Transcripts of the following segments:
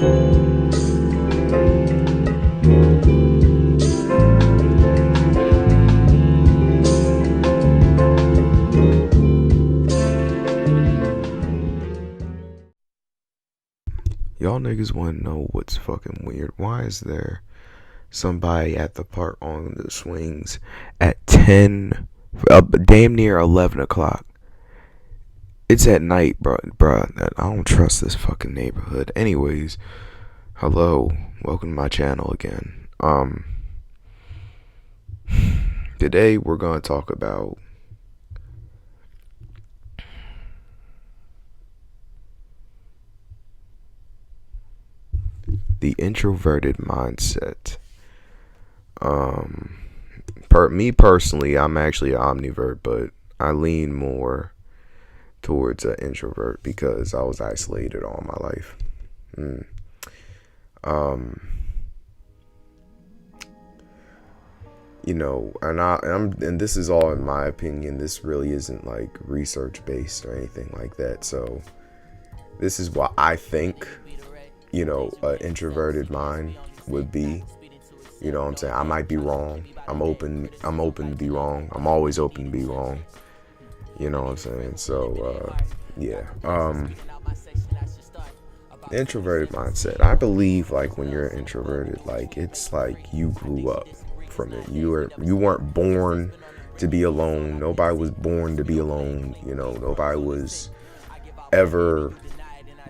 Y'all niggas want to know what's fucking weird? Why is there somebody at the park on the swings at 10, damn near 11 o'clock? It's at night, bro. I don't trust this fucking neighborhood. Anyways, hello, welcome to my channel again. Today we're gonna talk about the introverted mindset. Me personally, I'm actually an omnivert, but I lean more towards an introvert because I was isolated all my life. And this is all in my opinion. This really isn't like research based or anything like that. So this is what I think, an introverted mind would be. You know what I'm saying? I might be wrong. I'm open to be wrong. I'm always open to be wrong. You know what I'm saying? So introverted mindset. I believe like when you're introverted, like it's like you grew up from it. You weren't born to be alone. Nobody was born to be alone. Nobody was ever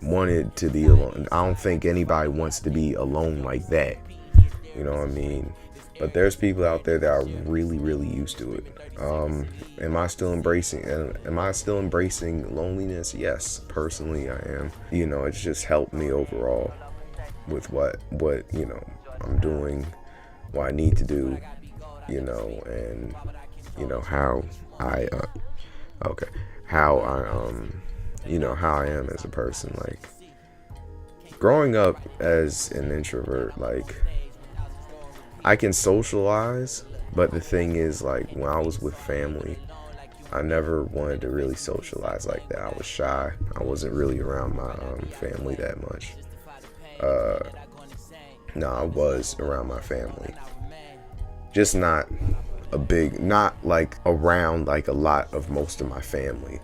wanted to be alone. I don't think anybody wants to be alone like that. You know what I mean? But there's people out there that are really, really used to it. Am I still embracing loneliness? Yes, personally I am. It's just helped me overall with what I'm doing, what I need to do, and how I how I am as a person. Like growing up as an introvert, like I can socialize, but the thing is, like, when I was with family, I never wanted to really socialize like that. I was shy. I wasn't really around my family that much. No, I was around my family. Just not like around like a lot of most of my family.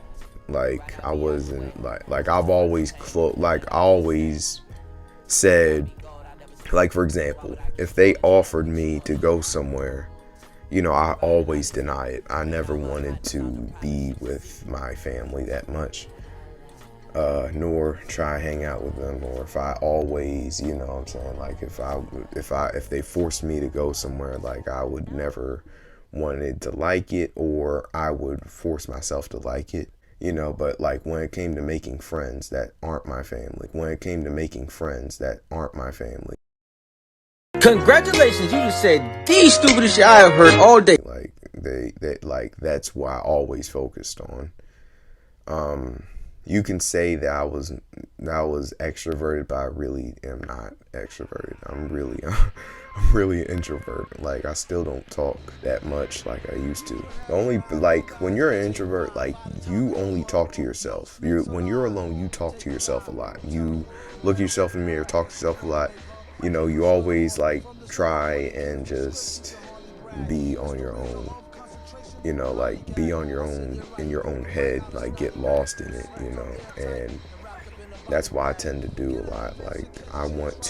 Like I wasn't like I've always I always said, like, for example, if they offered me to go somewhere, I always deny it. I never wanted to be with my family that much, nor try to hang out with them, or if I always, what I'm saying, like if they forced me to go somewhere, like I would never wanted to like it, or I would force myself to like it. But like when it came to making friends that aren't my family, Congratulations, you just said the stupidest shit I have heard all day. like that's what I always focused on. You can say that I was extroverted, but I really am not extroverted. I'm really an introvert. Like I still don't talk that much like I used to. Only like when you're an introvert, like you only talk to yourself. When you're alone, you talk to yourself a lot. You look yourself in the mirror, talk to yourself a lot. You always like try and just be on your own. Like be on your own, in your own head, like get lost in it, and that's why I tend to do a lot. Like I wanted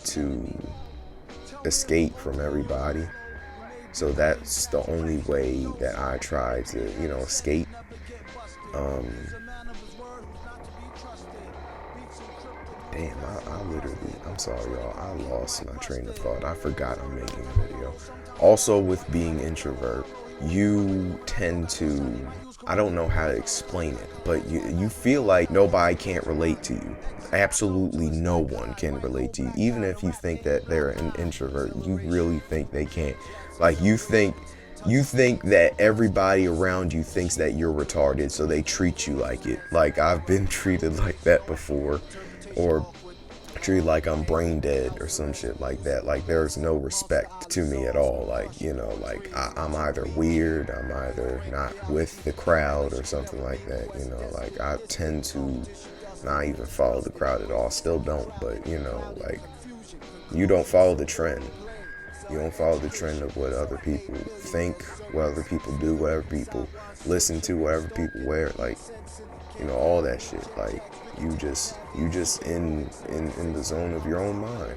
to escape from everybody. So that's the only way that I try to, escape. Damn, I'm sorry, y'all. I lost my train of thought. I forgot I'm making a video. Also, with being introvert, you tend to, I don't know how to explain it, but you feel like nobody can't relate to you. Absolutely no one can relate to you. Even if you think that they're an introvert, you really think they can't. Like you think that everybody around you thinks that you're retarded, so they treat you like it. Like I've been treated like that before, or treated like I'm brain dead or some shit like that. Like there's no respect to me at all. Like I'm either weird, I'm either not with the crowd or something like that. Like I tend to not even follow the crowd at all. Still don't, but you know, like, you don't follow the trend. You don't follow the trend of what other people think, what other people do, whatever people listen to, whatever people wear, like, you know, all that shit. Like, you just in the zone of your own mind.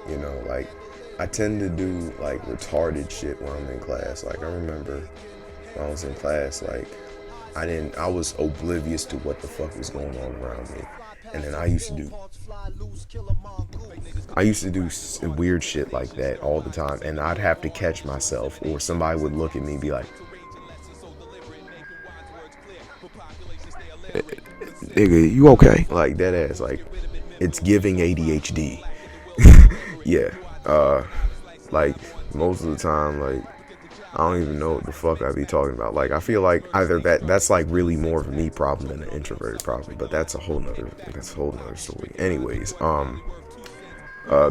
You know, like, I tend to do like retarded shit when I'm in class. Like, I remember when I was in class, like, I was oblivious to what the fuck was going on around me. And then I used to do weird shit like that all the time, and I'd have to catch myself, or somebody would look at me and be like, nigga, you okay? Like, that ass, like, it's giving ADHD. Yeah, like, most of the time, like, I don't even know what the fuck I be talking about. Like, I feel like either that's like really more of a me problem than an introverted problem, but that's a whole nother story. Anyways,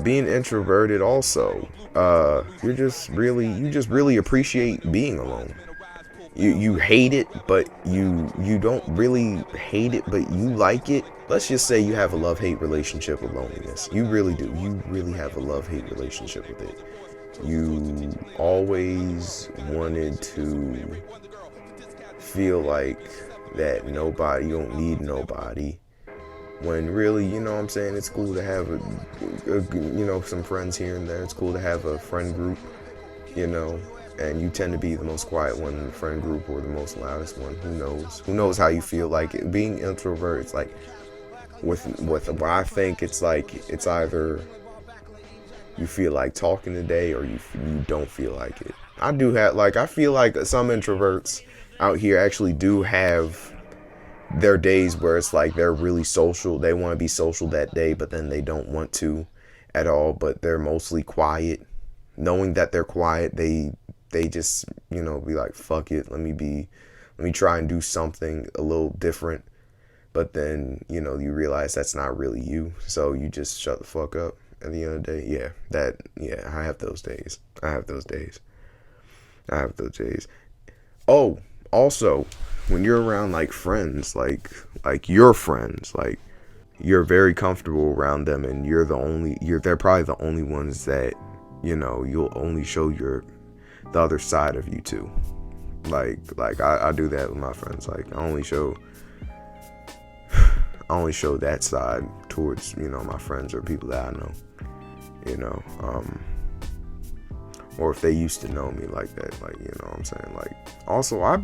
being introverted also, you just really appreciate being alone. You hate it, but you don't really hate it, but you like it. Let's just say you have a love-hate relationship with loneliness. You really do. You really have a love-hate relationship with it. You always wanted to feel like that you don't need nobody. When really, you know what I'm saying, it's cool to have you know, some friends here and there. It's cool to have a friend group, you know, and you tend to be the most quiet one in the friend group or the most loudest one. Who knows? Who knows how you feel? Like, being introvert, it's like, with what I think, it's like, it's either you feel like talking today or you don't feel like it. I feel like some introverts out here actually do have their days where it's like they're really social. They want to be social that day, but then they don't want to at all, but they're mostly quiet. Knowing that they're quiet, they just, you know, be like, fuck it, let me try and do something a little different. But then, you know, you realize that's not really you, so you just shut the fuck up at the end of the day. I have those days. Oh, also, when you're around like friends, like your friends, like, you're very comfortable around them, and they're probably the only ones that, you know, you'll only show the other side of you to. Like I do that with my friends. Like, I only show that side towards, you know, my friends or people that I know, you know, or if they used to know me like that, like, you know what I'm saying? Like, also, I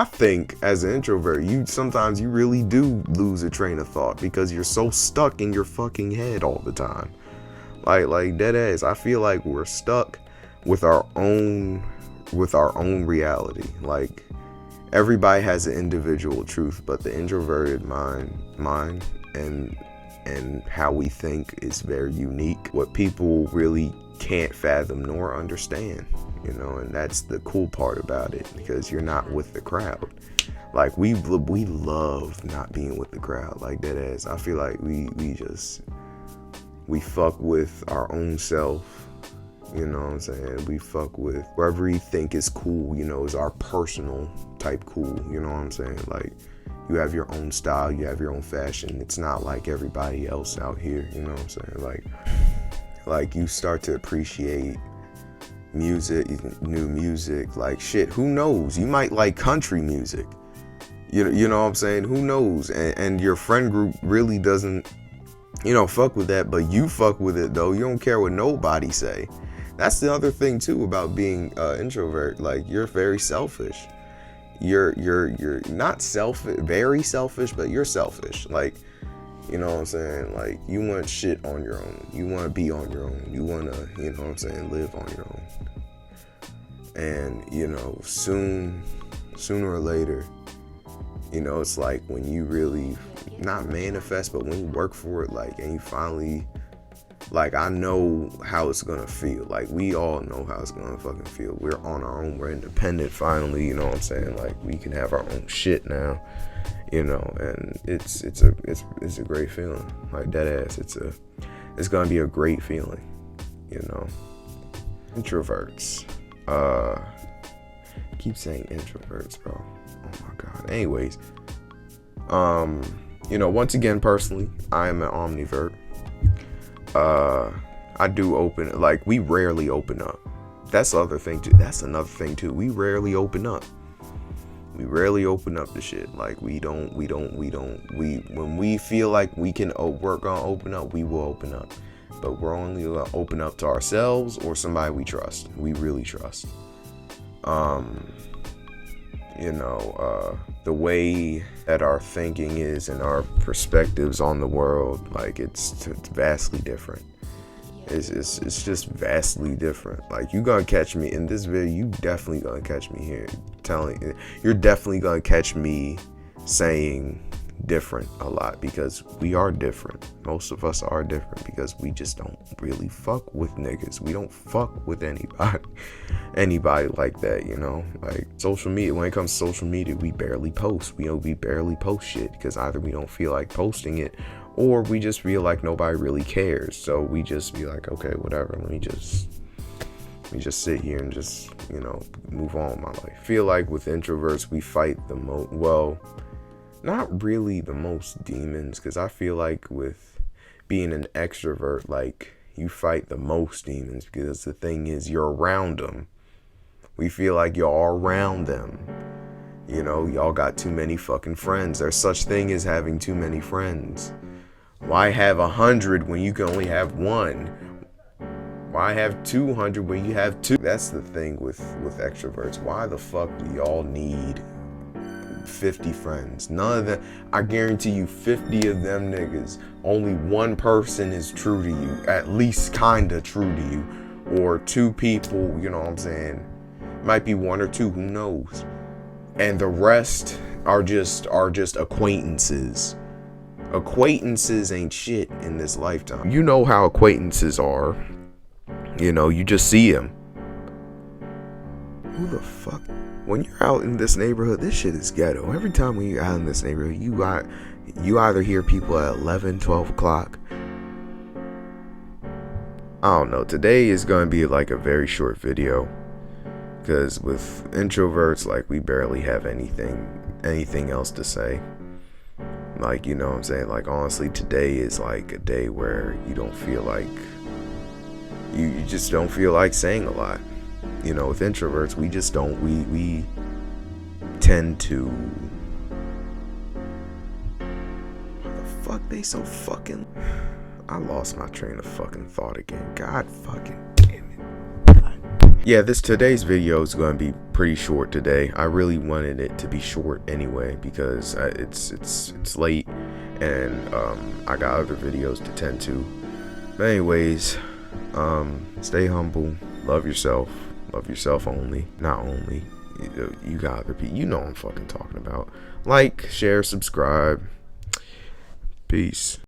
think as an introvert, sometimes you really do lose a train of thought because you're so stuck in your fucking head all the time. Like dead ass, I feel like we're stuck with our own reality. Like, everybody has an individual truth, but the introverted mind and how we think is very unique. What people really can't fathom nor understand, you know, and that's the cool part about it, because you're not with the crowd. Like, we love not being with the crowd, like that ass. I feel like we fuck with our own self, you know what I'm saying? We fuck with wherever we think is cool, you know, is our personal type cool, you know what I'm saying? Like, you have your own style, you have your own fashion. It's not like everybody else out here, you know what I'm saying? Like you start to appreciate music, new music, like, shit, who knows? You might like country music. You know what I'm saying? Who knows? And your friend group really doesn't, you know, fuck with that, but you fuck with it though. You don't care what nobody say. That's the other thing too about being introvert. Like, you're very selfish. You're not very selfish, but you're selfish. Like, you know what I'm saying? Like, you want shit on your own. You want to be on your own. You want to, you know what I'm saying, live on your own. And, you know, sooner or later, you know, it's like when you really not manifest, but when you work for it, like, and you finally, like, I know how it's gonna feel. Like, we all know how it's gonna fucking feel. We're on our own. We're independent finally. You know what I'm saying? Like, we can have our own shit now. You know, and it's a great feeling. Like, that ass. It's gonna be a great feeling. You know, introverts. I keep saying introverts, bro. Oh my god. Anyways, once again, personally, I am an omnivert. I do open, like, we rarely open up. That's the other thing too. That's another thing too. We rarely open up. We rarely open up to shit. Like, we when we feel like we're gonna open up, we will open up. But we're only gonna open up to ourselves or somebody we trust. We really trust. The way that our thinking is and our perspectives on the world, like, it's vastly different. It's just vastly different. Like, you gonna catch me in this video, you definitely gonna catch me here you're definitely gonna catch me saying different a lot, because we are different. Most of us are different because we just don't really fuck with niggas. We don't fuck with anybody like that, like social media. When it comes to social media, we barely post. We barely post shit because either we don't feel like posting it, or we just feel like nobody really cares. So we just be like, okay, whatever, let me just sit here and just, move on with my life. Feel like with introverts, we fight the most, well, not really the most demons, because I feel like with being an extrovert, like, you fight the most demons, because the thing is, you're around them. We feel like you're around them. Y'all got too many fucking friends. There's such thing as having too many friends. Why have 100 when you can only have one? Why have 200 when you have two? That's the thing with extroverts. Why the fuck do y'all need 50 friends? None of them. I guarantee you 50 of them niggas, only one person is true to you, at least kinda true to you, or two people, you know what I'm saying? Might be one or two, who knows? And the rest are just acquaintances. Acquaintances ain't shit in this lifetime. You know how acquaintances are. You just see them. Who the fuck? When you're out in this neighborhood, this shit is ghetto. Every time when you're out in this neighborhood, you either hear people at 11, 12 o'clock. I don't know. Today is going to be like a very short video, because with introverts, like, we barely have anything else to say. Like, you know what I'm saying? Like, honestly, today is like a day where you don't feel like, you just don't feel like saying a lot. With introverts, we just don't, we tend to, why the fuck they so fucking, I lost my train of fucking thought again. God fucking damn it. Yeah, today's video is going to be pretty short today. I really wanted it to be short anyway, because it's late, and I got other videos to tend to. But anyways, stay humble, love yourself only, not only. You got other people, you know what I'm fucking talking about. Like, share, subscribe. Peace.